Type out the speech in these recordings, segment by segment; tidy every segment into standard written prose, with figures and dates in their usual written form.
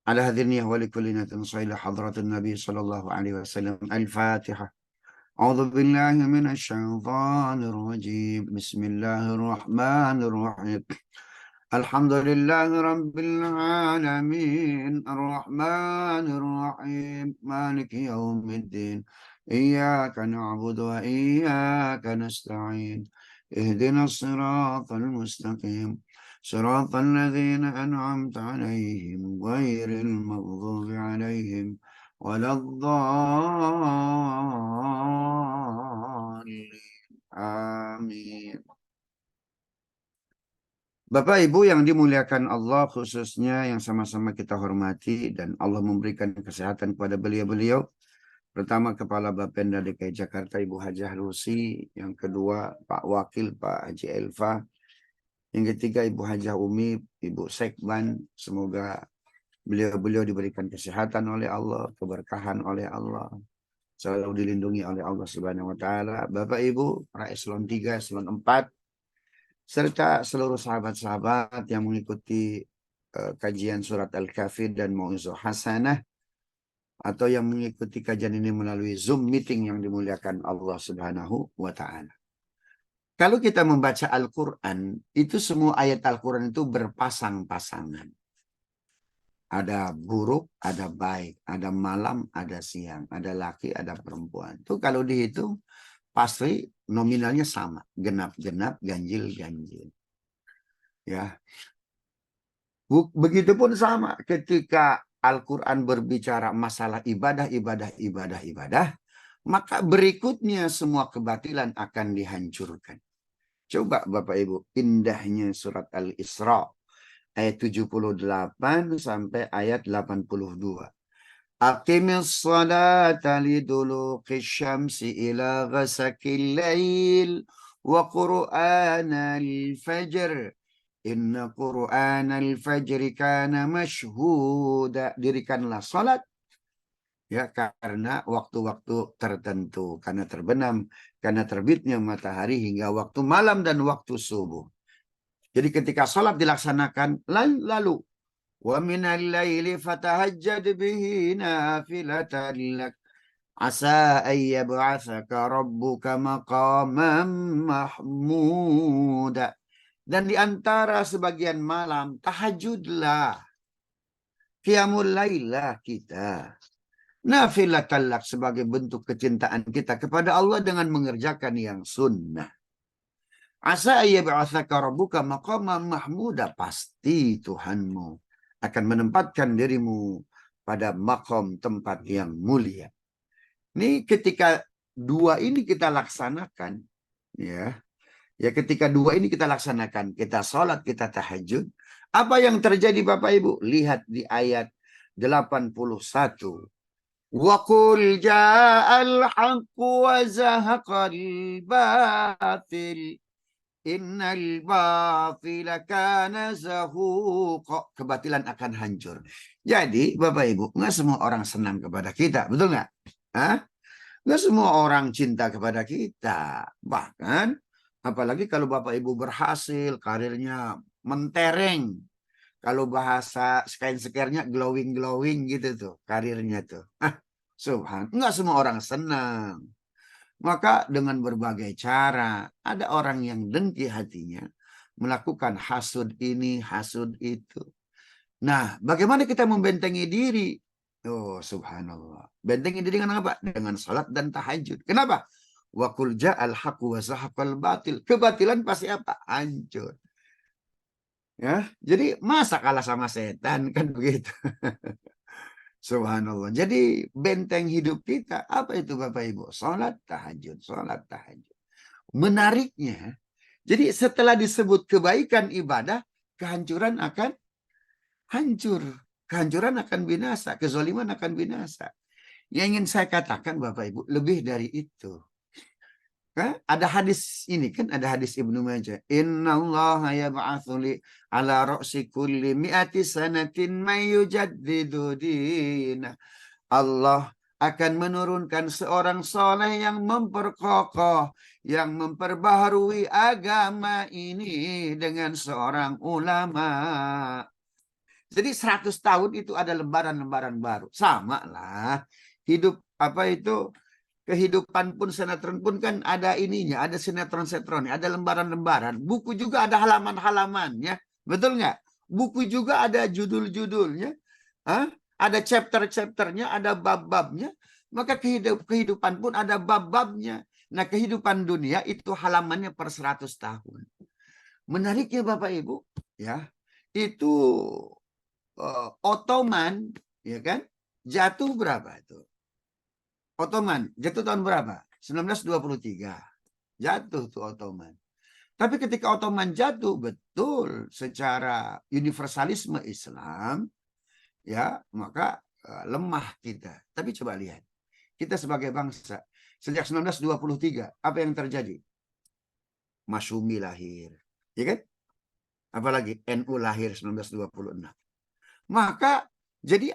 على هذه النية ولكل نصح إلى حضرة النبي صلى الله عليه وسلم. الفاتحة. أعوذ بالله من الشيطان الرجيم. بسم الله الرحمن الرحيم. الحمد لله رب العالمين الرحمن الرحيم مالك يوم الدين إياك نعبد وإياك نستعين اهدنا الصراط المستقيم صراط الذين أنعمت عليهم غير المغضوب عليهم ولا الضالين آمين. Bapak Ibu yang dimuliakan Allah, khususnya yang sama-sama kita hormati dan Allah memberikan kesehatan kepada beliau-beliau. Pertama Kepala Bapenda DKI Jakarta Ibu Hajah Lucy, yang kedua Pak Wakil Pak Haji Elva, yang ketiga Ibu Hajah Umi, Ibu Sekban. Semoga beliau-beliau diberikan kesehatan oleh Allah, keberkahan oleh Allah, selalu dilindungi oleh Allah Subhanahu wa taala. Bapak Ibu, para eselon 3, eselon 4, serta seluruh sahabat-sahabat yang mengikuti kajian surat Al-Kahfi dan Mau'izah Hasanah, atau yang mengikuti kajian ini melalui Zoom meeting yang dimuliakan Allah Subhanahu wa taala. Kalau kita membaca Al-Qur'an, itu semua ayat Al-Qur'an itu berpasang-pasangan. Ada buruk, ada baik, ada malam, ada siang, ada laki, ada perempuan. Itu kalau dihitung pasti nominalnya sama, genap-genap, ganjil-ganjil. Ya. Begitupun sama ketika Al-Quran berbicara masalah ibadah, maka berikutnya semua kebatilan akan dihancurkan. Coba Bapak Ibu, indahnya surat Al-Isra ayat 78 sampai ayat 82. Aqimis salata liduluqis syamsi ila ghasakil lail wa qur'anal fajr. Inna qur'anal fajri kana mashhuda. Dirikanlah salat ya karena waktu-waktu tertentu, karena terbenam, karena terbitnya matahari hingga waktu malam dan waktu subuh. Jadi ketika salat dilaksanakan lalu wa minal laili fatahajjad bihi nafilatan lak asa ayyab'atsaka rabbuka maqaman mahmuda. Dan di antara sebagian malam tahajudlah, qiyamul lailah kita, nafilatan lak, sebagai bentuk kecintaan kita kepada Allah dengan mengerjakan yang sunnah. Asa ayyab'atsaka rabbuka maqaman mahmuda, pasti Tuhanmu akan menempatkan dirimu pada makom, tempat yang mulia. Ini ketika dua ini kita laksanakan, ya ketika dua ini kita laksanakan, kita sholat, kita tahajud, apa yang terjadi Bapak Ibu? Lihat di ayat 81. Wa qul ja'al haqqu wa zahaqal batil. Innal batila kana zahuqa. Kebatilan akan hancur. Jadi Bapak Ibu, nggak semua orang senang kepada kita, betul nggak? Nggak semua orang cinta kepada kita. Bahkan apalagi kalau Bapak Ibu berhasil, karirnya mentereng. Kalau bahasa scain-scairnya glowing-glowing gitu tuh, karirnya tuh. Subhan, nggak semua orang senang. Maka dengan berbagai cara, ada orang yang dengki hatinya, melakukan hasud ini, hasud itu. Nah, bagaimana kita membentengi diri? Oh, subhanallah. Bentengi diri dengan apa? Dengan salat dan tahajud. Kenapa? Wa qul ja'al haqqu wa zahaqal batil. Kebatilan pasti apa? Hancur. Ya, jadi masa kalah sama setan, kan begitu. Subhanallah. Jadi benteng hidup kita apa itu Bapak Ibu? Salat tahajud, salat tahajud. Menariknya, jadi setelah disebut kebaikan ibadah, kehancuran akan hancur. Kehancuran akan binasa, kezaliman akan binasa. Yang ingin saya katakan Bapak Ibu, lebih dari itu. Ada hadis ini kan, ada hadis Ibnu Majah. Innallaha yab'atsu li ala ra'si kulli mi'ati sanatin may yujaddidu dinah. Allah akan menurunkan seorang soleh yang memperkokoh, yang memperbaharui agama ini dengan seorang ulama. Jadi 100 tahun itu ada lembaran-lembaran baru. Sama lah. Hidup apa itu, kehidupan pun sinetron pun kan ada ininya, ada sinetron-sinetron, ada lembaran-lembaran. Buku juga ada halaman-halamannya. Betul nggak? Buku juga ada judul-judulnya. Hah? Ada chapter-chapternya, ada bab-babnya. Maka kehidupan pun ada bab-babnya. Nah, kehidupan dunia itu halamannya per 100 tahun. Menariknya Bapak Ibu, ya, itu Ottoman, ya kan, jatuh berapa itu? Ottoman jatuh tahun berapa? 1923. Jatuh tuh Ottoman. Tapi ketika Ottoman jatuh, betul secara universalisme Islam, ya, maka lemah kita. Tapi coba lihat, kita sebagai bangsa sejak 1923 apa yang terjadi? Masyumi lahir, ya kan? Apalagi NU lahir 1926. Maka jadi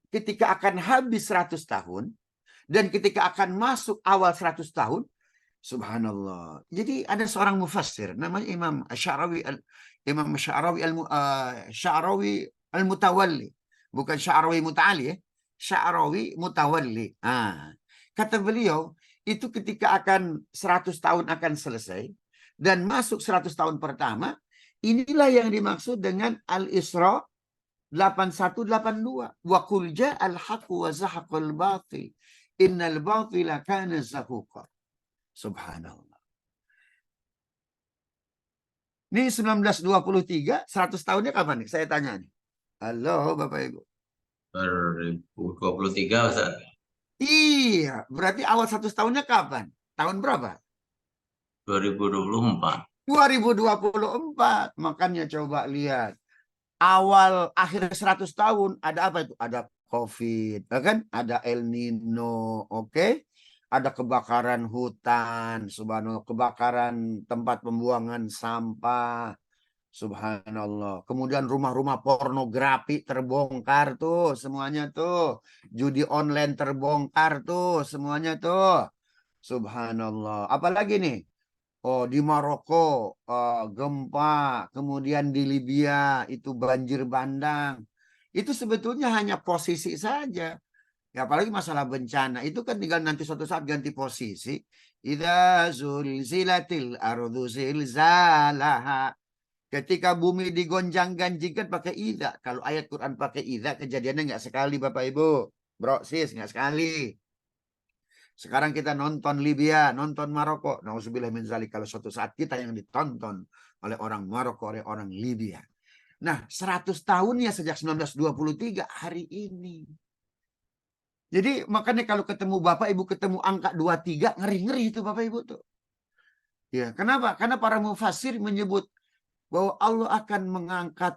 ketika akan habis 100 tahun dan ketika akan masuk awal 100 tahun, subhanallah. Jadi ada seorang mufassir namanya Imam Sya'rawi Al-Mutawalli, bukan Sya'rawi Muta'ali ya. Sya'rawi Mutawalli. Kata beliau, itu ketika akan 100 tahun akan selesai dan masuk 100 tahun pertama, inilah yang dimaksud dengan Al-Isra 8182. Wa qul ja'al haqqu wa zahaqal batil. Innal batila kana zahuqa. Subhanallah. Ini 1923, 100 tahunnya kapan nih? Saya tanya nih. Halo Bapak Ibu. 2023 Ustaz. Iya, berarti awal 100 tahunnya kapan? Tahun berapa? 2024. 2024. Makanya coba lihat. Awal akhir 100 tahun ada apa itu? Ada COVID, ya kan? Ada El Nino, oke? Ada kebakaran hutan, subhanallah, kebakaran tempat pembuangan sampah, subhanallah. Kemudian rumah-rumah pornografi terbongkar tuh, semuanya tuh. Judi online terbongkar tuh, semuanya tuh. Subhanallah. Apalagi nih? Oh, di Maroko gempa, kemudian di Libya itu banjir bandang. Itu sebetulnya hanya posisi saja. Ya, apalagi masalah bencana itu kan tinggal nanti suatu saat ganti posisi. Idza zulzilatil ardu zilzalaha. Ketika bumi digonjang-ganjingkan pakai idza. Kalau ayat Quran pakai idza, kejadiannya nggak sekali Bapak Ibu. Bro, sis, nggak sekali. Sekarang kita nonton Libya, nonton Maroko. Nauzubillah min zalik, kalau suatu saat kita yang ditonton oleh orang Maroko, oleh orang Libya. Nah, 100 tahunnya sejak 1923 hari ini. Jadi makanya kalau ketemu Bapak Ibu ketemu angka 23, ngeri-ngeri itu Bapak Ibu tuh. Ya, kenapa? Karena para mufassir menyebut bahwa Allah akan mengangkat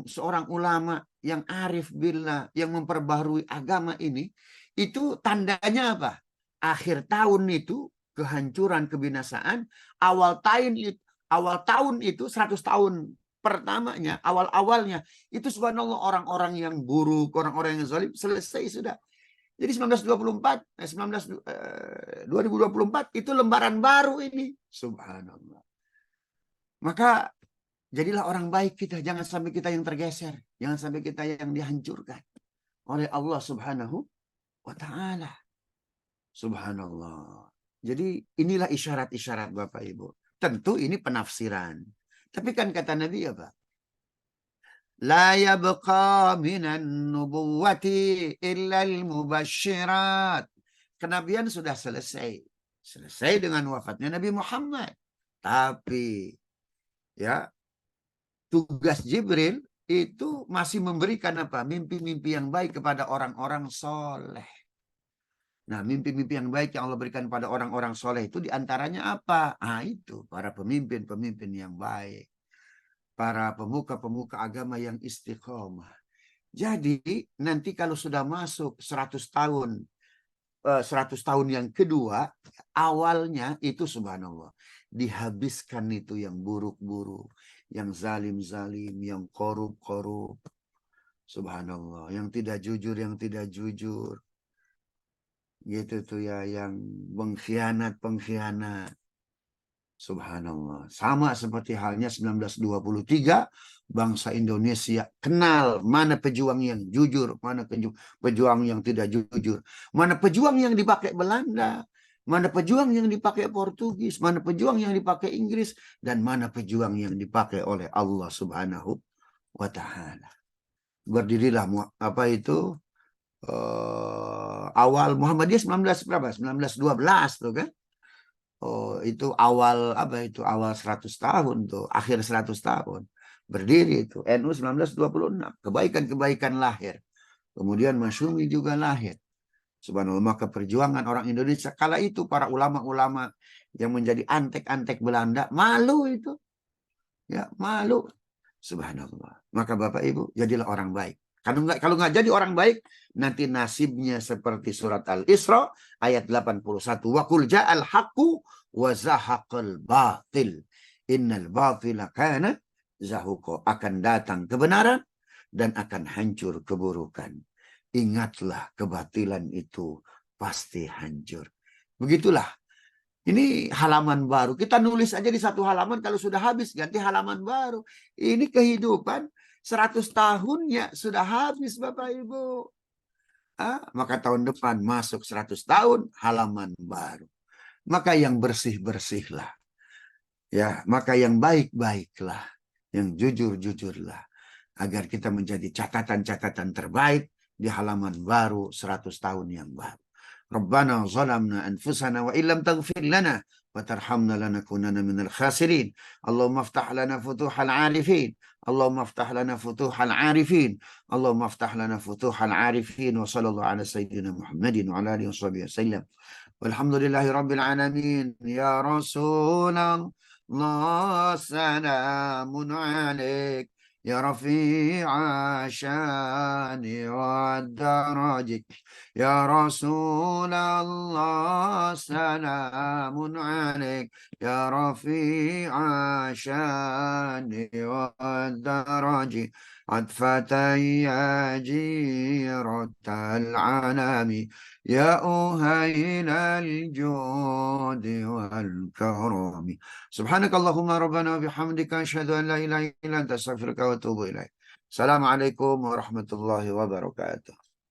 seorang ulama yang arif billah, yang memperbaharui agama ini, itu tandanya apa? Akhir tahun itu kehancuran, kebinasaan, awal tahun itu 100 tahun pertamanya, awal-awalnya itu subhanallah orang-orang yang buruk, orang-orang yang zalim selesai sudah. Jadi 2024 itu lembaran baru ini. Subhanallah. Maka jadilah orang baik kita. Jangan sampai kita yang tergeser. Jangan sampai kita yang dihancurkan oleh Allah subhanahu wa ta'ala. Subhanallah. Jadi inilah isyarat-isyarat Bapak Ibu. Tentu ini penafsiran. Tapi kan kata Nabi apa? La yabqa minan nubuwati illa al-mubasyirat. Kenabian sudah selesai. Selesai dengan wafatnya Nabi Muhammad. Tapi ya, tugas Jibril itu masih memberikan apa? Mimpi-mimpi yang baik kepada orang-orang soleh. Nah, mimpi-mimpi yang baik yang Allah berikan pada orang-orang soleh itu diantaranya apa? Itu para pemimpin-pemimpin yang baik. Para pemuka-pemuka agama yang istiqomah. Jadi nanti kalau sudah masuk 100 tahun, 100 tahun yang kedua, awalnya itu subhanallah. Dihabiskan itu yang buruk-buruk, yang zalim-zalim, yang korup-korup. Subhanallah. Yang tidak jujur. Gitu tuh ya, yang pengkhianat. Subhanallah. Sama seperti halnya 1923, bangsa Indonesia kenal mana pejuang yang jujur, mana pejuang yang tidak jujur. Mana pejuang yang dipakai Belanda, mana pejuang yang dipakai Portugis, mana pejuang yang dipakai Inggris, dan mana pejuang yang dipakai oleh Allah Subhanahu wa Ta'ala. Berdirilah apa itu awal Muhammadiyah 19 berapa? 1912 tuh kan? Oh, itu awal apa itu? Awal 100 tahun tuh, akhir 100 tahun. Berdiri itu NU 1926. Kebaikan-kebaikan lahir. Kemudian Masyumi juga lahir. Subhanallah, maka perjuangan orang Indonesia kala itu, para ulama-ulama yang menjadi antek-antek Belanda, malu itu. Ya, malu. Subhanallah. Maka Bapak Ibu, jadilah orang baik. Kalau nggak jadi orang baik, nanti nasibnya seperti surat Al-Isra ayat 81. Wa qul ja'al haqqu wa zahaqal batil. Innal batila kana zahuqa. Akan datang kebenaran dan akan hancur keburukan. Ingatlah, kebatilan itu pasti hancur. Begitulah. Ini halaman baru. Kita nulis aja di satu halaman, kalau sudah habis ganti halaman baru. Ini kehidupan 100 tahunnya sudah habis Bapak Ibu. Maka tahun depan masuk 100 tahun halaman baru. Maka yang bersih-bersihlah. Ya, maka yang baik-baiklah, yang jujur-jujurlah, agar kita menjadi catatan-catatan terbaik di halaman baru 100 tahun yang baru. Rabbana zalamna anfusana wa illam taghfir lana wa tarhamna lanakunanna minal khasirin. Allahumma aftah lana futuhal arifin. Allahumma aftah lana futuhal arifin. Allahumma aftah lana futuhal arifin. Wa sallallahu ala sayyidina Muhammadin wa ala alihi wa sahbihi wasallam. Walhamdulillahi rabbil alamin. Ya Rasulullah, salamun alaik. يا رفيع الشان والدرج يا رسول الله سلام عليك يا رفيع الشان والدرج عطفة يا جيرة العنام يا أهيل الجود والكرم سبحانك اللهم ربنا وبحمدك أشهد أن لا إله إلا أنت أستغفرك وأتوب إليك. السلام عليكم ورحمة الله وبركاته.